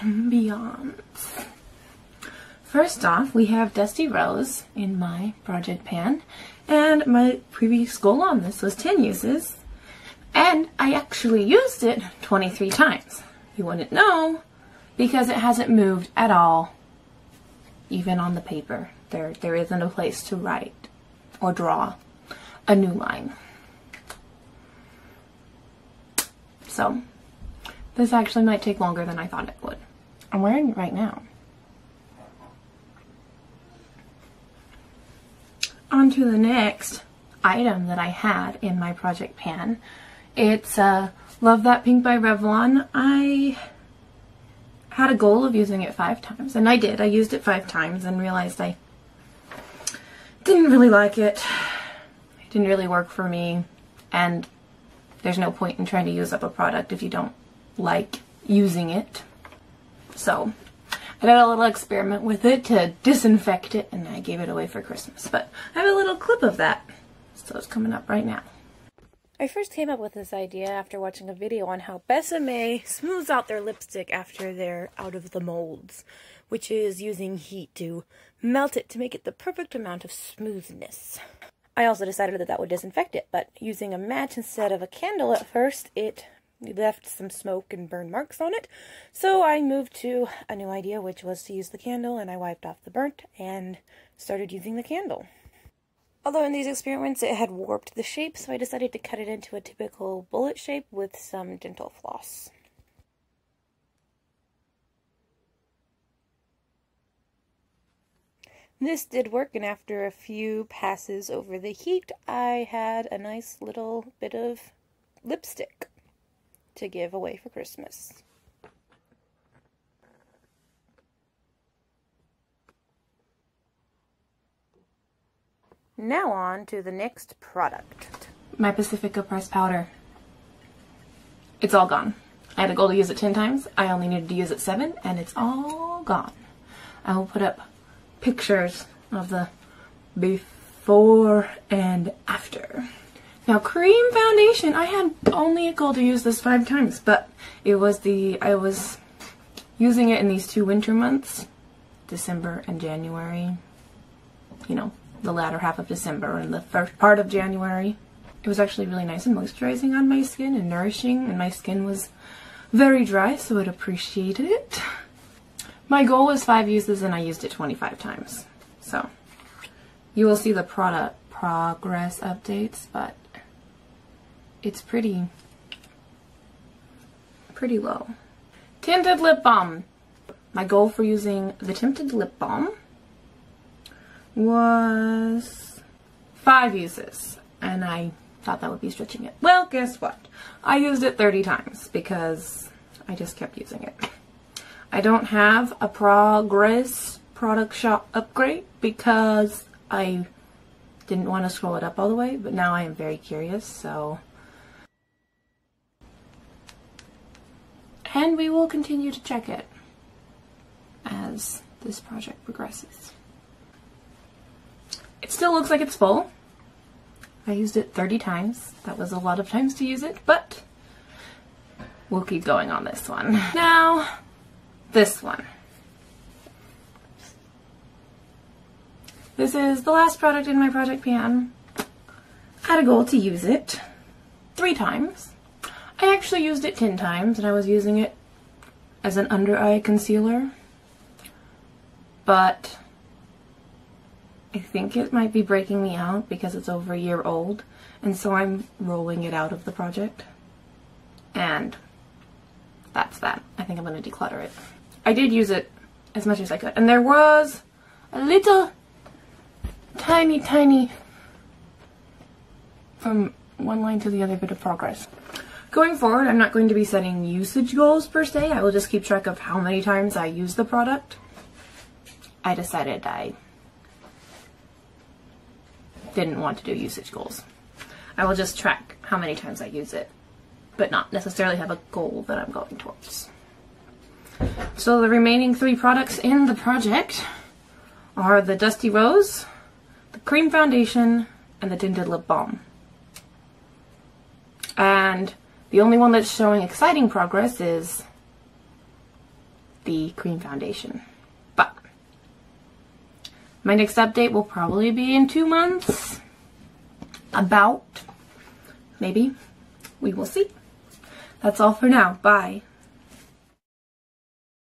ambiance. First off, we have Dusty Rose in my project pan, and my previous goal on this was 10 uses, and I actually used it 23 times. You wouldn't know because it hasn't moved at all, even on the paper. There isn't a place to write or draw a new line. So, this actually might take longer than I thought it would. I'm wearing it right now. On to the next item that I had in my project pan. It's Love That Pink by Revlon. I had a goal of using it 5 times, and I did. I used it 5 times and realized I didn't really like it. It didn't really work for me, and there's no point in trying to use up a product if you don't like using it. So I did a little experiment with it to disinfect it, and I gave it away for Christmas. But I have a little clip of that, so it's coming up right now. I first came up with this idea after watching a video on how Besame smooths out their lipstick after they're out of the molds, which is using heat to melt it to make it the perfect amount of smoothness. I also decided that would disinfect it, but using a match instead of a candle at first, it left some smoke and burn marks on it. So I moved to a new idea, which was to use the candle, and I wiped off the burnt and started using the candle. Although in these experiments it had warped the shape, so I decided to cut it into a typical bullet shape with some dental floss. This did work, and after a few passes over the heat, I had a nice little bit of lipstick to give away for Christmas. Now on to the next product. My Pacifica pressed powder. It's all gone. I had a goal to use it 10 times. I only needed to use it 7, and it's all gone. I will put up pictures of the before and after. Now, cream foundation, I had only a goal to use this 5 times, but I was using it in these 2 winter months, December and January, you know, the latter half of December and the first part of January. It was actually really nice and moisturizing on my skin and nourishing, and my skin was very dry, so it appreciated it. My goal was 5 uses, and I used it 25 times. So, you will see the product progress updates, but it's pretty low. Tinted lip balm. My goal for using the tinted lip balm was 5 uses, and I thought that would be stretching it. Well, guess what? I used it 30 times because I just kept using it. I don't have a progress product shop upgrade because I didn't want to scroll it up all the way, but now I am very curious, so. And we will continue to check it as this project progresses. It still looks like it's full. I used it 30 times. That was a lot of times to use it, but we'll keep going on this one. Now, this one. This is the last product in my project pan. I had a goal to use it 3 times. I actually used it 10 times, and I was using it as an under eye concealer, but I think it might be breaking me out because it's over a year old, and so I'm rolling it out of the project, and that's that. I think I'm going to declutter it. I did use it as much as I could, and there was a little tiny from one line to the other bit of progress. Going forward, I'm not going to be setting usage goals per se. I will just keep track of how many times I use the product. I decided I didn't want to do usage goals. I will just track how many times I use it, but not necessarily have a goal that I'm going towards. So the remaining 3 products in the project are the Dusty Rose, the cream foundation, and the tinted lip balm. And the only one that's showing exciting progress is the cream foundation. But my next update will probably be in 2 months. About. Maybe. We will see. That's all for now. Bye.